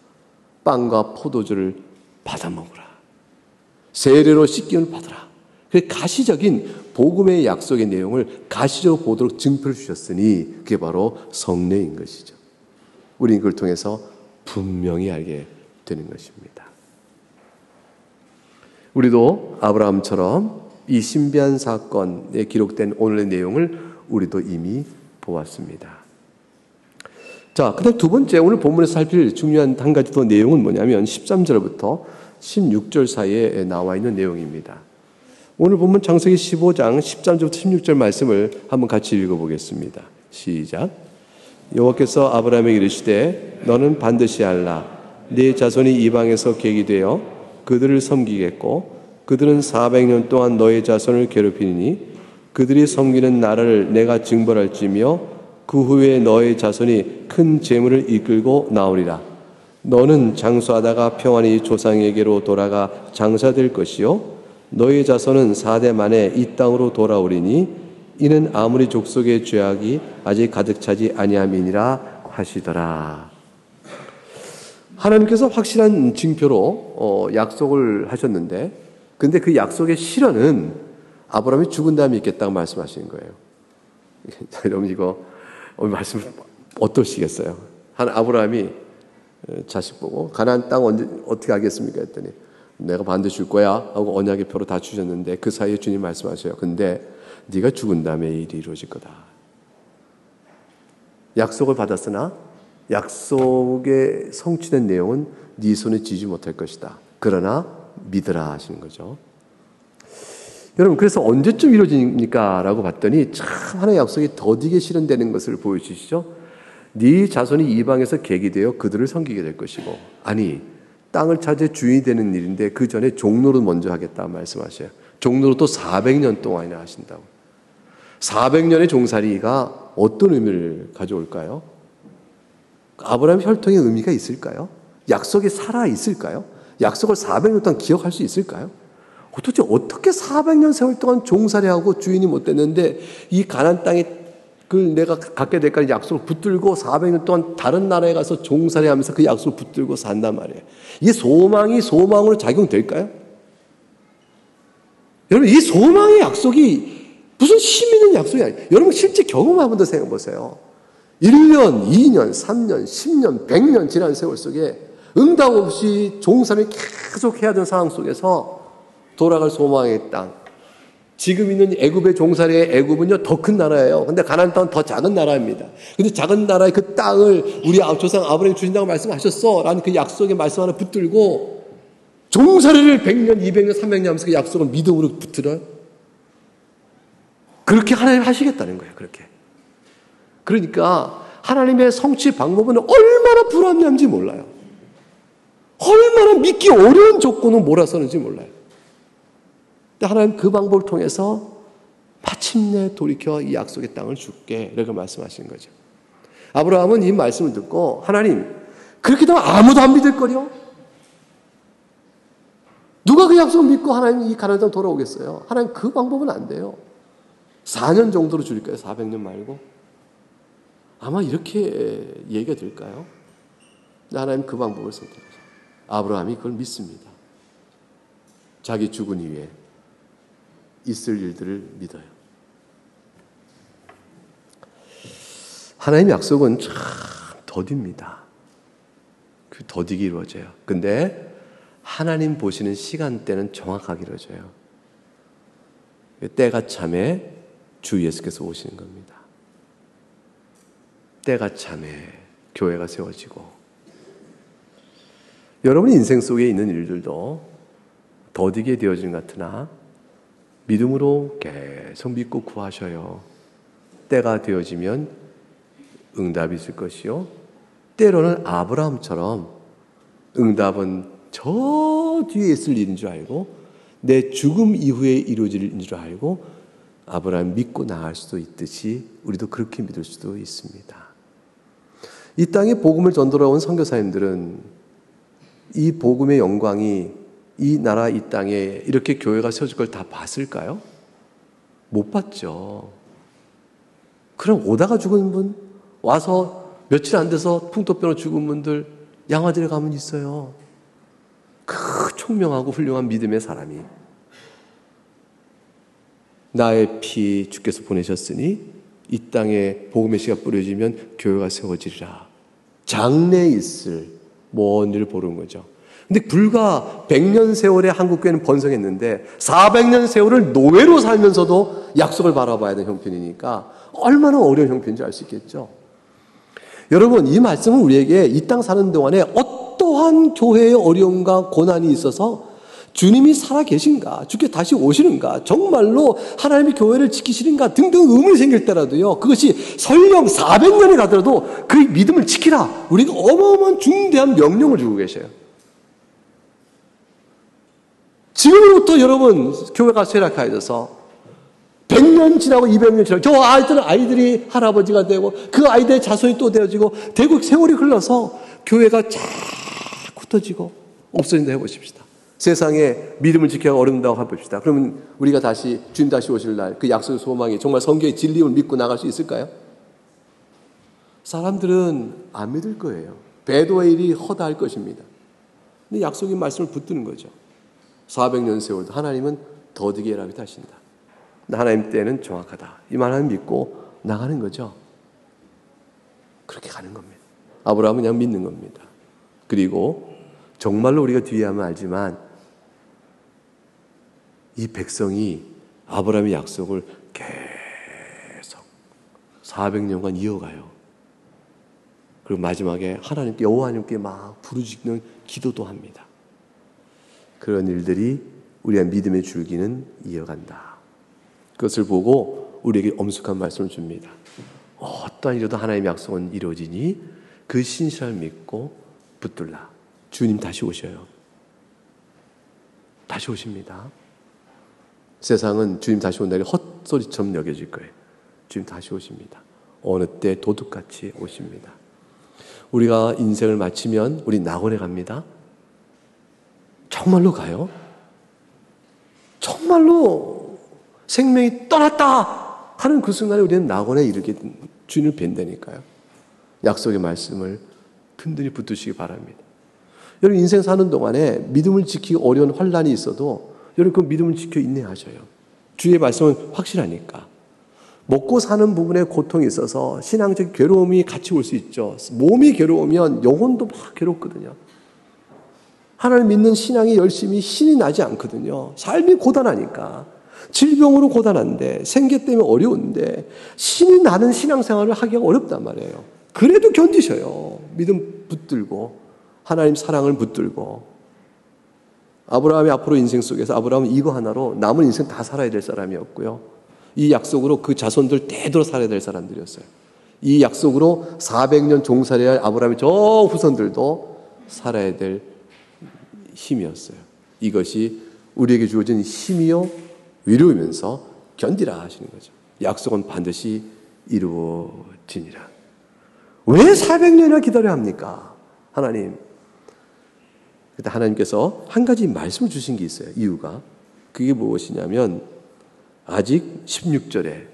빵과 포도주를 받아 먹으라. 세례로 씻김을 받으라. 그 가시적인 복음의 약속의 내용을 가시적으로 보도록 증표를 주셨으니 그게 바로 성례인 것이죠. 우리는 그걸 통해서 분명히 알게 되는 것입니다. 우리도 아브라함처럼 이 신비한 사건에 기록된 오늘의 내용을 우리도 이미 보았습니다. 자, 그다음 두 번째 오늘 본문에서 살필 중요한 한 가지 더 내용은 뭐냐면 13절부터 16절 사이에 나와 있는 내용입니다. 오늘 본문 창세기 15장 13절부터 16절 말씀을 한번 같이 읽어보겠습니다. 시작. 여호와께서 아브라함에게 이르시되 너는 반드시 알라. 네 자손이 이방에서 계기되어 그들을 섬기겠고 그들은 400년 동안 너의 자손을 괴롭히니 그들이 섬기는 나라를 내가 징벌할지며 그 후에 너의 자손이 큰 재물을 이끌고 나오리라. 너는 장수하다가 평안히 조상에게로 돌아가 장사될 것이요 너의 자손은 4대 만에 이 땅으로 돌아오리니 이는 아무리 족속의 죄악이 아직 가득 차지 아니함이니라 하시더라. 하나님께서 확실한 징표로 약속을 하셨는데 근데 그 약속의 실현은 아브라함이 죽은 다음에 있겠다고 말씀하시는 거예요. 여러분 이거 말씀 어떠시겠어요? 한 아브라함이 자식 보고 가나안 땅 어떻게 하겠습니까? 했더니 내가 반드시 줄 거야 하고 언약의 표로 다 주셨는데 그 사이에 주님 말씀하셔요. 근데 네가 죽은 다음에 일이 이루어질 거다. 약속을 받았으나 약속의 성취된 내용은 네 손에 쥐지 못할 것이다. 그러나 믿으라 하시는 거죠. 여러분 그래서 언제쯤 이루어집니까? 라고 봤더니 참 하나의 약속이 더디게 실현되는 것을 보여주시죠. 네 자손이 이방에서 계기되어 그들을 섬기게 될 것이고 아니 땅을 차지해 주인이 되는 일인데 그 전에 종로를 먼저 하겠다 말씀하셔요. 종로로 또 400년 동안이나 하신다고. 400년의 종살이가 어떤 의미를 가져올까요? 아브라함 혈통의 의미가 있을까요? 약속이 살아 있을까요? 약속을 400년 동안 기억할 수 있을까요? 도대체 어떻게 400년 세월 동안 종살이하고 주인이 못 됐는데 이 가나안 땅에 그걸 내가 갖게 될까 약속을 붙들고 400년 동안 다른 나라에 가서 종살이하면서 그 약속을 붙들고 산단 말이에요. 이게 소망이 소망으로 작용될까요? 여러분, 이 소망의 약속이 무슨 힘 있는 약속이 아니에요. 여러분 실제 경험 한번 더 생각해 보세요. 1년, 2년, 3년, 10년, 100년 지난 세월 속에 응답 없이 종살이 계속 해야 되는 상황 속에서 돌아갈 소망의 땅. 지금 있는 애굽의 종살이의 애굽은요 더 큰 나라예요. 근데 가나안 땅은 더 작은 나라입니다. 근데 작은 나라의 그 땅을 우리 조상 아브라함이 주신다고 말씀하셨어 라는 그 약속의 말씀 하나 붙들고 종살이를 100년, 200년, 300년 하면서 그 약속을 믿음으로 붙들어요. 그렇게 하나님 하시겠다는 거예요. 그렇게. 그러니까 하나님의 성취 방법은 얼마나 불합리한지 몰라요. 얼마나 믿기 어려운 조건을 몰아서는지 몰라요. 근데 하나님 그 방법을 통해서 마침내 돌이켜 이 약속의 땅을 줄게 이렇게 말씀하시는 거죠. 아브라함은 이 말씀을 듣고 하나님 그렇게 되면 아무도 안 믿을 거려? 누가 그 약속을 믿고 하나님 이 가나안 땅 돌아오겠어요? 하나님 그 방법은 안 돼요. 4년 정도로 줄일까요? 400년 말고? 아마 이렇게 얘기가 될까요? 하나님 그 방법을 선택하죠. 아브라함이 그걸 믿습니다. 자기 죽은 이후에 있을 일들을 믿어요. 하나님의 약속은 참 더딥니다. 그 더디게 이루어져요. 근데 하나님 보시는 시간대는 정확하게 이루어져요. 때가 참에 주 예수께서 오시는 겁니다. 때가 참에 교회가 세워지고 여러분의 인생 속에 있는 일들도 더디게 되어지는 것 같으나 믿음으로 계속 믿고 구하셔요. 때가 되어지면 응답이 있을 것이요. 때로는 아브라함처럼 응답은 저 뒤에 있을 일인 줄 알고 내 죽음 이후에 이루어질 일인 줄 알고 아브라함 믿고 나갈 수도 있듯이 우리도 그렇게 믿을 수도 있습니다. 이 땅에 복음을 전도하러 온 선교사님들은 이 복음의 영광이 이 나라 이 땅에 이렇게 교회가 세워질 걸 다 봤을까요? 못 봤죠. 그럼 오다가 죽은 분, 와서 며칠 안 돼서 풍토병으로 죽은 분들 양화들에 가면 있어요. 그 총명하고 훌륭한 믿음의 사람이 나의 피 주께서 보내셨으니 이 땅에 복음의 씨가 뿌려지면 교회가 세워지리라. 장래에 있을 먼 일을 보는 거죠. 근데 불과 100년 세월에 한국교회는 번성했는데 400년 세월을 노예로 살면서도 약속을 바라봐야 되는 형편이니까 얼마나 어려운 형편인지 알 수 있겠죠. 여러분, 이 말씀은 우리에게 이 땅 사는 동안에 어떠한 교회의 어려움과 고난이 있어서 주님이 살아계신가, 주께 다시 오시는가, 정말로 하나님의 교회를 지키시는가 등등 의문이 생길 때라도요, 그것이 설령 400년이 가더라도 그 믿음을 지키라. 우리가 어마어마한 중대한 명령을 주고 계셔요. 지금부터 여러분 교회가 쇠락하여져서 100년 지나고 200년 지나고 저 아이들이 할아버지가 되고 그 아이들의 자손이 또 되어지고 대국 세월이 흘러서 교회가 자꾸 흩어지고 없어진다 해보십시다. 세상에 믿음을 지키기가 어렵다고 해봅시다. 그러면 우리가 다시 주님 다시 오실 날 그 약속의 소망이 정말 성경의 진리를 믿고 나갈 수 있을까요? 사람들은 안 믿을 거예요. 배도의 일이 허다할 것입니다. 근데 약속의 말씀을 붙드는 거죠. 400년 세월도 하나님은 더디게 일하게 하신다. 하나님 때는 정확하다. 이 말을 믿고 나가는 거죠. 그렇게 가는 겁니다. 아브라함은 그냥 믿는 겁니다. 그리고 정말로 우리가 뒤에 하면 알지만 이 백성이 아브라함의 약속을 계속 400년간 이어가요. 그리고 마지막에 하나님께 여호와님께 막 부르짖는 기도도 합니다. 그런 일들이 우리의 믿음의 줄기는 이어간다. 그것을 보고 우리에게 엄숙한 말씀을 줍니다. 어떠한 일도 하나님의 약속은 이루어지니 그 신실함을 믿고 붙들라. 주님 다시 오셔요. 다시 오십니다. 세상은 주님 다시 온다는 게 헛소리처럼 여겨질 거예요. 주님 다시 오십니다. 어느 때 도둑같이 오십니다. 우리가 인생을 마치면 우리 낙원에 갑니다. 정말로 가요? 정말로 생명이 떠났다 하는 그 순간에 우리는 낙원에 이르게 주님을 뵌다니까요. 약속의 말씀을 든든히 붙드시기 바랍니다. 여러분 인생 사는 동안에 믿음을 지키기 어려운 환난이 있어도 여러분 그 믿음을 지켜 인내하셔요. 주의 말씀은 확실하니까. 먹고 사는 부분에 고통이 있어서 신앙적 괴로움이 같이 올 수 있죠. 몸이 괴로우면 영혼도 막 괴롭거든요. 하나님 믿는 신앙이 열심히 신이 나지 않거든요. 삶이 고단하니까. 질병으로 고단한데 생계 때문에 어려운데 신이 나는 신앙생활을 하기가 어렵단 말이에요. 그래도 견디셔요. 믿음 붙들고 하나님 사랑을 붙들고. 아브라함이 앞으로 인생 속에서 아브라함은 이거 하나로 남은 인생 다 살아야 될 사람이었고요. 이 약속으로 그 자손들 대대로 살아야 될 사람들이었어요. 이 약속으로 400년 종살이야 할 아브라함의 저 후손들도 살아야 될 힘이었어요. 이것이 우리에게 주어진 힘이요 위로이면서 견디라 하시는 거죠. 약속은 반드시 이루어지니라. 왜 400년이나 기다려야 합니까? 하나님. 그때 하나님께서 한 가지 말씀을 주신 게 있어요. 이유가. 그게 무엇이냐면 아직 16절에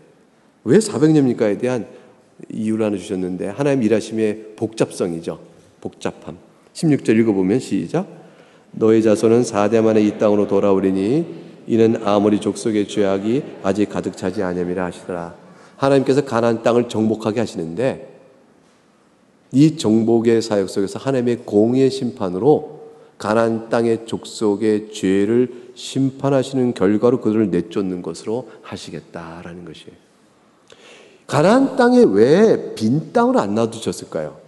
왜 400년입니까에 대한 이유를 하나 주셨는데 하나님 일하심의 복잡성이죠. 복잡함. 16절 읽어보면 시작. 너의 자손은 4대 만에 이 땅으로 돌아오리니 이는 아모리 족속의 죄악이 아직 가득 차지 아니함이라 하시더라. 하나님께서 가나안 땅을 정복하게 하시는데 이 정복의 사역 속에서 하나님의 공의의 심판으로 가나안 땅의 족속의 죄를 심판하시는 결과로 그들을 내쫓는 것으로 하시겠다라는 것이에요. 가나안 땅에 왜 빈 땅을 안 놔두셨을까요?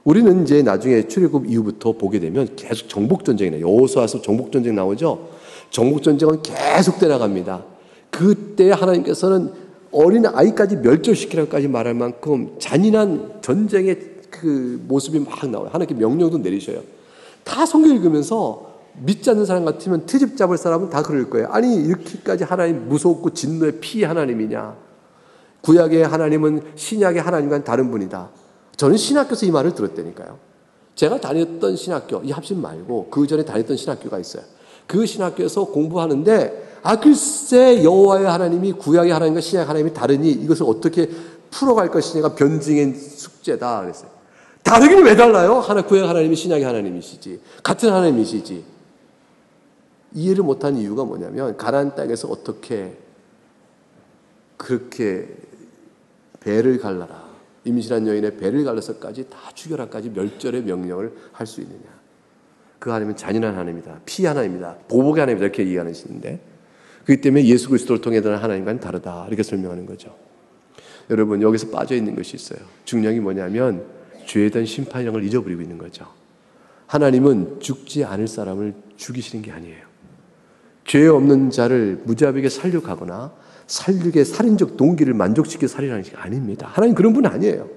우리는 이제 나중에 출애굽 이후부터 보게 되면 계속 정복전쟁이나 여호수아서 정복전쟁 나오죠. 정복전쟁은 계속 나갑니다. 그때 하나님께서는 어린 아이까지 멸절시키라고까지 말할 만큼 잔인한 전쟁의 그 모습이 막 나와요. 하나님께 명령도 내리셔요. 다 성경 읽으면서 믿지 않는 사람 같으면 트집 잡을 사람은 다 그럴 거예요. 아니 이렇게까지 하나님 무섭고 진노의 피의 하나님이냐. 구약의 하나님은 신약의 하나님과는 다른 분이다. 저는 신학교에서 이 말을 들었다니까요. 제가 다녔던 신학교, 이 합심 말고 그 전에 다녔던 신학교가 있어요. 그 신학교에서 공부하는데 글쎄 여호와의 하나님이 구약의 하나님과 신약의 하나님이 다르니 이것을 어떻게 풀어갈 것이냐가 변증의 숙제다 그랬어요. 다르긴 왜 달라요? 구약 하나님이 신약의 하나님이시지. 같은 하나님이시지. 이해를 못한 이유가 뭐냐면 가나안 땅에서 어떻게 그렇게 배를 갈라라. 임신한 여인의 배를 갈라서까지 다 죽여라까지 멸절의 명령을 할 수 있느냐. 그 하나님은 잔인한 하나님이다. 피 하나님이다. 보복의 하나님이다. 이렇게 얘기하시는데 그렇기 때문에 예수 그리스도를 통해 되는 하나님과는 다르다. 이렇게 설명하는 거죠. 여러분 여기서 빠져 있는 것이 있어요. 중요한 게 뭐냐면 죄에 대한 심판령을 잊어버리고 있는 거죠. 하나님은 죽지 않을 사람을 죽이시는 게 아니에요. 죄 없는 자를 무자비하게 살육하거나 살육의 살인적 동기를 만족시켜 살인하는 게 아닙니다. 하나님 그런 분 아니에요.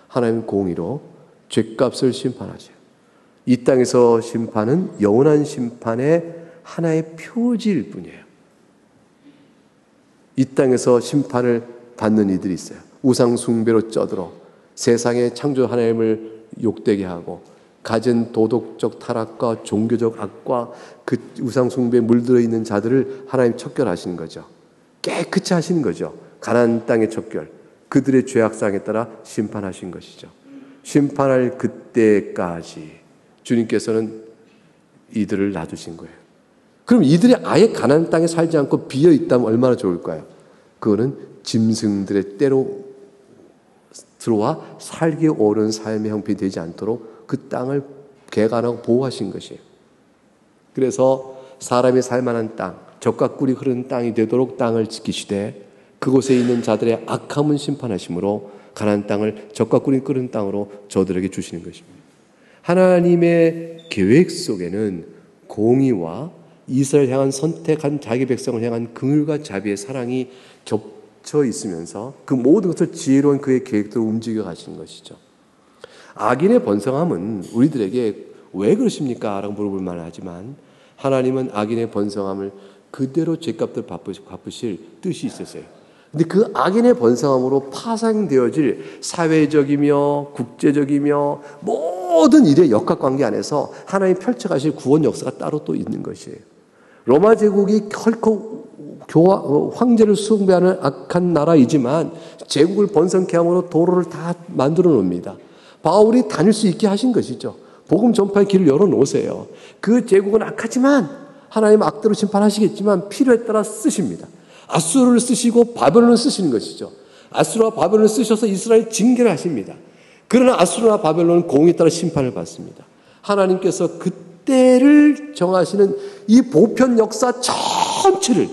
하나님은 공의로 죄값을 심판하세요. 이 땅에서 심판은 영원한 심판의 하나의 표지일 뿐이에요. 이 땅에서 심판을 받는 이들이 있어요. 우상 숭배로 쩌들어 세상의 창조 하나님을 욕되게 하고 가진 도덕적 타락과 종교적 악과 그 우상 숭배에 물들어 있는 자들을 하나님 척결하시는 거죠. 깨끗이 하시는 거죠. 가나안 땅의 척결. 그들의 죄악상에 따라 심판하신 것이죠. 심판할 그때까지 주님께서는 이들을 놔두신 거예요. 그럼 이들이 아예 가나안 땅에 살지 않고 비어 있다면 얼마나 좋을까요? 그거는 짐승들의 때로 들어와 살기 어려운 삶의 형편이 되지 않도록 그 땅을 개간하고 보호하신 것이에요. 그래서 사람이 살만한 땅, 젖과 꿀이 흐르는 땅이 되도록 땅을 지키시되 그곳에 있는 자들의 악함은 심판하심으로 가나안 땅을 젖과 꿀이 흐르는 땅으로 저들에게 주시는 것입니다. 하나님의 계획 속에는 공의와 이스라엘 향한 선택한 자기 백성을 향한 긍휼과 자비의 사랑이 겹쳐 있으면서 그 모든 것을 지혜로운 그의 계획대로 움직여 가시는 것이죠. 악인의 번성함은 우리들에게 왜 그러십니까? 라고 물어볼 만하지만 하나님은 악인의 번성함을 그대로 죄값을 갚으실 뜻이 있었어요. 근데 그 악인의 번성함으로 파생되어질 사회적이며 국제적이며 모든 일의 역학관계 안에서 하나님 펼쳐가실 구원 역사가 따로 또 있는 것이에요. 로마 제국이 결코 황제를 숭배하는 악한 나라이지만 제국을 번성케 함으로 도로를 다 만들어 놓습니다. 바울이 다닐 수 있게 하신 것이죠. 복음 전파의 길을 열어놓으세요. 그 제국은 악하지만 하나님 악대로 심판하시겠지만 필요에 따라 쓰십니다. 아수르를 쓰시고 바벨론을 쓰시는 것이죠. 아수르와 바벨론을 쓰셔서 이스라엘 징계를 하십니다. 그러나 아수르와 바벨론은 공에 따라 심판을 받습니다. 하나님께서 그때를 정하시는 이 보편 역사 전체를,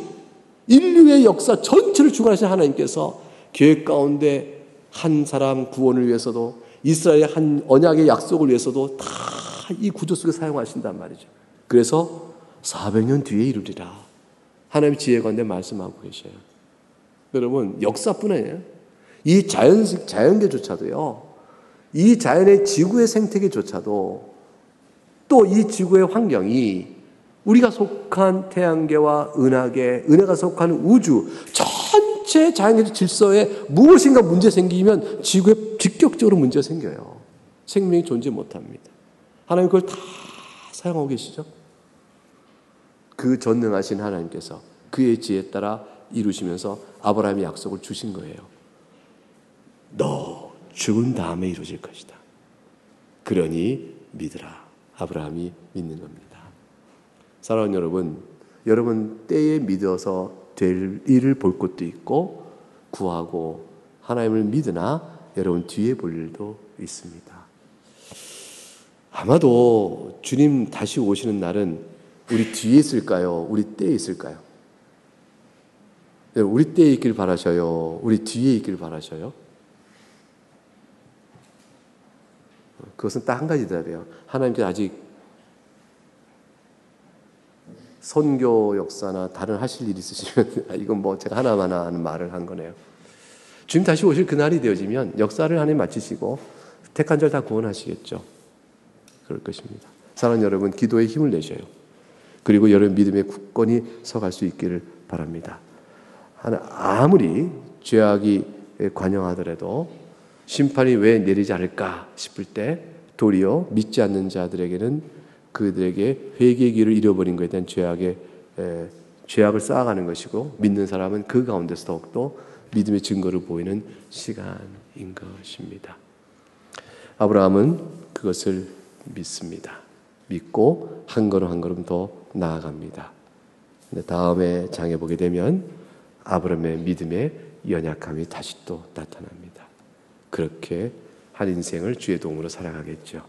인류의 역사 전체를 주관하시는 하나님께서 계획 가운데 한 사람 구원을 위해서도 이스라엘의 한 언약의 약속을 위해서도 다 이 구조 속에 사용하신단 말이죠. 그래서 400년 뒤에 이루리라. 하나님의 지혜 가운데 말씀하고 계셔요. 여러분, 역사뿐 아니에요. 이 자연계조차도요, 이 자연의 지구의 생태계조차도 또 이 지구의 환경이 우리가 속한 태양계와 은하계, 은하가 속한 우주, 전체 자연계 질서에 무엇인가 문제 생기면 지구에 직격적으로 문제가 생겨요. 생명이 존재 못합니다. 하나님 그걸 다 사용하고 계시죠? 그 전능하신 하나님께서 그의 지혜에 따라 이루시면서 아브라함의 약속을 주신 거예요. 너 죽은 다음에 이루어질 것이다. 그러니 믿으라. 아브라함이 믿는 겁니다. 사랑하는 여러분, 여러분 때에 믿어서 될 일을 볼 것도 있고 구하고 하나님을 믿으나 여러분 뒤에 볼 일도 있습니다. 아마도 주님 다시 오시는 날은 우리 뒤에 있을까요? 우리 때에 있을까요? 우리 때에 있길 바라셔요? 우리 뒤에 있길 바라셔요? 그것은 딱 한 가지 대답이에요. 하나님께서 아직 선교 역사나 다른 하실 일이 있으시면 이건 뭐 제가 하나마나 하는 말을 한 거네요. 주님 다시 오실 그날이 되어지면 역사를 하나님 마치시고 택한 자를 다 구원하시겠죠. 그럴 것입니다. 사랑하는 여러분, 기도에 힘을 내셔요. 그리고 여러분 믿음의 굳건히 서갈 수 있기를 바랍니다. 아무리 죄악이 관영하더라도 심판이 왜 내리지 않을까 싶을 때 도리어 믿지 않는 자들에게는 그들에게 회개의 길을 잃어버린 것에 대한 죄악을 쌓아가는 것이고 믿는 사람은 그 가운데서 더욱더 믿음의 증거를 보이는 시간인 것입니다. 아브라함은 그것을 믿습니다. 믿고 한 걸음 한 걸음 더 나아갑니다. 근데 다음에 장에 보게 되면 아브라함의 믿음의 연약함이 다시 또 나타납니다. 그렇게 한 인생을 주의 도움으로 살아가겠죠.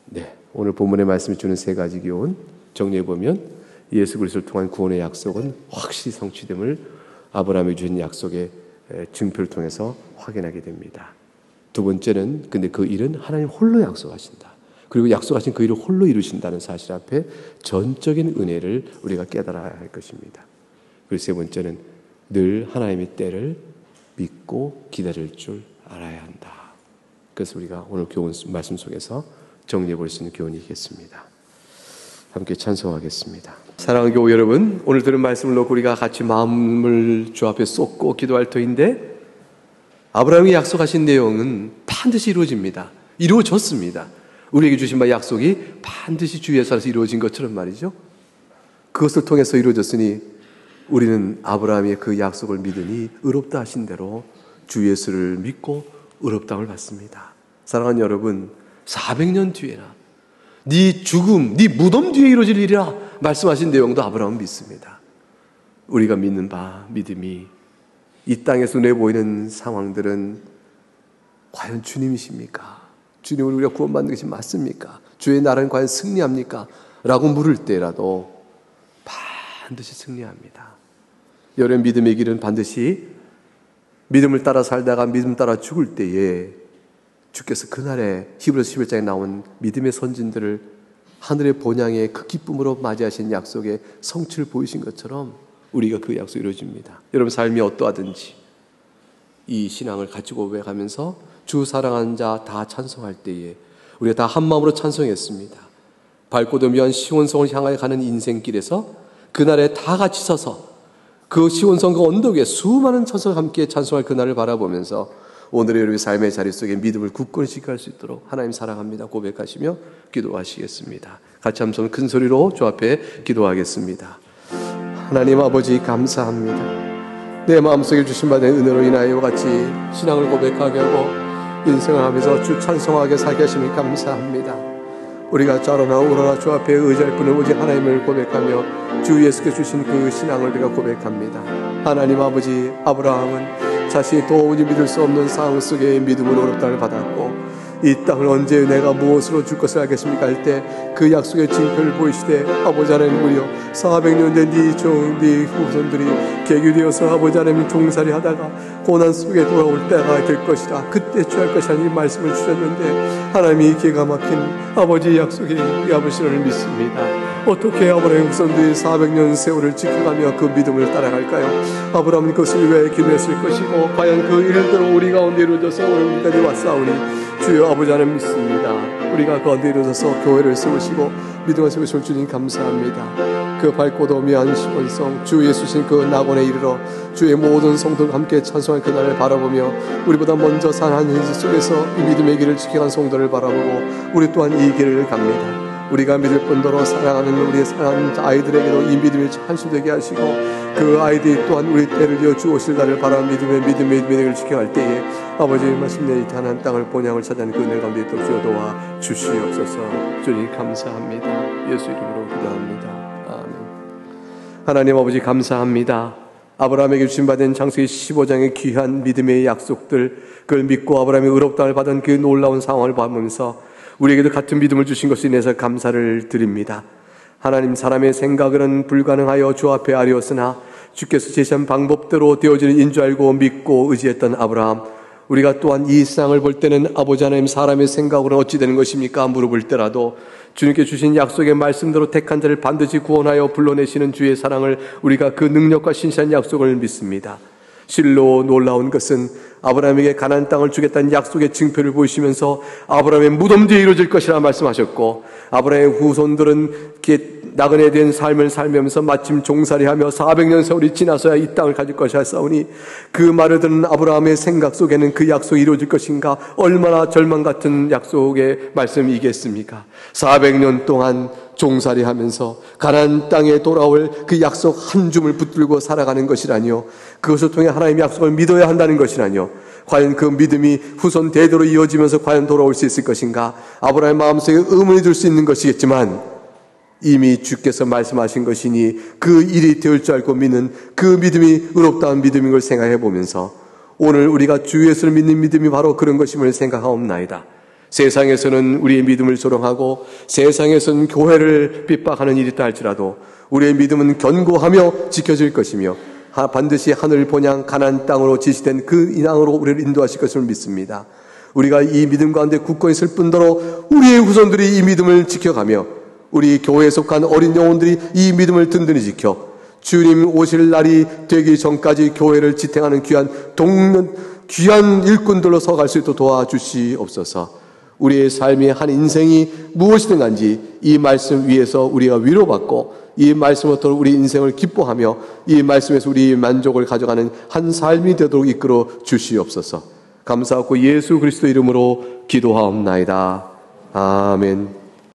네, 오늘 본문의 말씀이 주는 세 가지 교훈 정리해 보면 예수 그리스도를 통한 구원의 약속은 확실히 성취됨을 아브라함이 주신 약속의 증표를 통해서 확인하게 됩니다. 두 번째는 근데 그 일은 하나님 홀로 약속하신다. 그리고 약속하신 그 일을 홀로 이루신다는 사실 앞에 전적인 은혜를 우리가 깨달아야 할 것입니다. 그리고 세 번째는 늘 하나님의 때를 믿고 기다릴 줄 알아야 한다. 그래서 우리가 오늘 교훈 말씀 속에서 정리해 볼 수 있는 교훈이겠습니다. 함께 찬송하겠습니다. 사랑하는 교우 여러분, 오늘 들은 말씀을 놓고 우리가 같이 마음을 주 앞에 쏟고 기도할 터인데 아브라함이 약속하신 내용은 반드시 이루어집니다. 이루어졌습니다. 우리에게 주신 바 약속이 반드시 주 예수 안에서 이루어진 것처럼 말이죠. 그것을 통해서 이루어졌으니 우리는 아브라함의 그 약속을 믿으니 의롭다 하신 대로 주 예수를 믿고 의롭다함을 받습니다. 사랑하는 여러분, 400년 뒤에나 네 죽음, 네 무덤 뒤에 이루어질 일이라 말씀하신 내용도 아브라함은 믿습니다. 우리가 믿는 바 믿음이 이 땅에서 눈에 보이는 상황들은 과연 주님이십니까? 주님을 우리가 구원받는 것이 맞습니까? 주의 나라는 과연 승리합니까? 라고 물을 때라도 반드시 승리합니다. 여러분 믿음의 길은 반드시 믿음을 따라 살다가 믿음 따라 죽을 때에 주께서 그날에 히브리서 11장에 나온 믿음의 선진들을 하늘의 본향의 그 기쁨으로 맞이하신 약속의 성취를 보이신 것처럼 우리가 그 약속이 이루어집니다. 여러분 삶이 어떠하든지 이 신앙을 가지고 가면서 주 사랑하는 자 다 찬송할 때에 우리가 다 한마음으로 찬송했습니다. 밝고 도미한 시온성을 향하여 가는 인생길에서 그날에 다 같이 서서 그 시온성 그 언덕에 수많은 천사가 함께 찬송할 그날을 바라보면서 오늘의 우리 삶의 자리 속에 믿음을 굳건히 지켜갈 수 있도록 하나님 사랑합니다 고백하시며 기도하시겠습니다. 같이 한번 큰 소리로 주 앞에 기도하겠습니다. 하나님 아버지 감사합니다. 내 마음속에 주신 받은 은혜로 인하여 이와 같이 신앙을 고백하게 하고 인생을 하면서 주 찬송하게 살게 하시니 감사합니다. 우리가 자라나 우러나 주 앞에 의지할 분은 오직 하나님을 고백하며 주 예수께서 주신 그 신앙을 우리가 고백합니다. 하나님 아버지, 아브라함은 자신이 도무지 믿을 수 없는 상황 속에 믿음으로 어렵다를 받았고 이 땅을 언제 내가 무엇으로 줄 것을 알겠습니까 할 때 그 약속의 징표를 보이시되 아버지 하나님 무려 400년 된 네 후손들이 계기되어서 아버지 하나님 종살이 하다가 고난 속에 돌아올 때가 될 것이라 그때 취할 것이라는 이 말씀을 주셨는데 하나님이 기가 막힌 아버지의 약속이 이 아버지를 믿습니다. 어떻게 아브라함의 후손들이 400년 세월을 지켜가며 그 믿음을 따라갈까요? 아브라함은 그것을 위해 기도했을 것이고 과연 그 일대로 우리 가운데 이루어져서 오늘까지 왔사오니 주여 아버지 하나님 믿습니다. 우리가 가운데 이루어져서 교회를 세우시고 믿음을 세우실 주님 감사합니다. 그 밝고 도미한 시온성 주 예수신 그 낙원에 이르러 주의 모든 성도들과 함께 찬송할 그날을 바라보며 우리보다 먼저 산한 현실 속에서 이 믿음의 길을 지켜간 성도를 바라보고 우리 또한 이 길을 갑니다. 우리가 믿을 뿐더러 사랑하는 우리의 사랑하는 아이들에게도 이 믿음이 한수되게 하시고 그 아이들이 또한 우리 때를 이어 주오실 날을 바라 믿음의 길을 지켜갈 때에 아버지의 마침내 이 가나안 땅을 본향을 찾아낸 그 은혜 가운데 또 주여 도와 주시옵소서. 주님 감사합니다. 예수 이름으로 기도합니다. 아멘. 하나님 아버지 감사합니다. 아브라함에게 주신 받은 창세기 15장의 귀한 믿음의 약속들 그걸 믿고 아브라함이 의롭다를 받은 그 놀라운 상황을 보면서 우리에게도 같은 믿음을 주신 것에 인해서 감사를 드립니다. 하나님 사람의 생각은 불가능하여 주 앞에 아뢰었으나 주께서 제시한 방법대로 되어지는 인 줄 알고 믿고 의지했던 아브라함 우리가 또한 이 세상을 볼 때는 아버지 하나님 사람의 생각으로는 어찌 되는 것입니까? 물어볼 때라도 주님께 주신 약속의 말씀대로 택한 자를 반드시 구원하여 불러내시는 주의 사랑을 우리가 그 능력과 신실한 약속을 믿습니다. 실로 놀라운 것은 아브라함에게 가나안 땅을 주겠다는 약속의 징표를 보이시면서 아브라함의 무덤 뒤에 이루어질 것이라 말씀하셨고 아브라함의 후손들은 나그네 된 삶을 살면서 마침 종살이하며 400년 세월이 지나서야 이 땅을 가질 것이라 싸우니 그 말을 듣는 아브라함의 생각 속에는 그 약속이 이루어질 것인가 얼마나 절망 같은 약속의 말씀이겠습니까? 400년 동안 종살이하면서 가나안 땅에 돌아올 그 약속 한 줌을 붙들고 살아가는 것이라니요 그것을 통해 하나님의 약속을 믿어야 한다는 것이라니요 과연 그 믿음이 후손 대대로 이어지면서 과연 돌아올 수 있을 것인가 아브라함의 마음속에 의문이 들 수 있는 것이겠지만 이미 주께서 말씀하신 것이니 그 일이 되을 줄 알고 믿는 그 믿음이 의롭다는 믿음인 걸 생각해 보면서 오늘 우리가 주 예수를 믿는 믿음이 바로 그런 것임을 생각하옵나이다. 세상에서는 우리의 믿음을 조롱하고 세상에서는 교회를 핍박하는 일이 있다 할지라도 우리의 믿음은 견고하며 지켜질 것이며 반드시 하늘 본향 가나안 땅으로 지시된 그 인항으로 우리를 인도하실 것을 믿습니다. 우리가 이 믿음 가운데 굳건히 있을 뿐더러 우리의 후손들이 이 믿음을 지켜가며 우리 교회에 속한 어린 영혼들이 이 믿음을 든든히 지켜 주님 오실 날이 되기 전까지 교회를 지탱하는 귀한 일꾼들로 서갈 수 있도록 도와주시옵소서. 우리의 삶의 한 인생이 무엇이든 간지 이 말씀 위에서 우리가 위로받고 이 말씀으로부터 우리 인생을 기뻐하며 이 말씀에서 우리 만족을 가져가는 한 삶이 되도록 이끌어 주시옵소서. 감사하고 예수 그리스도 이름으로 기도하옵나이다. 아멘.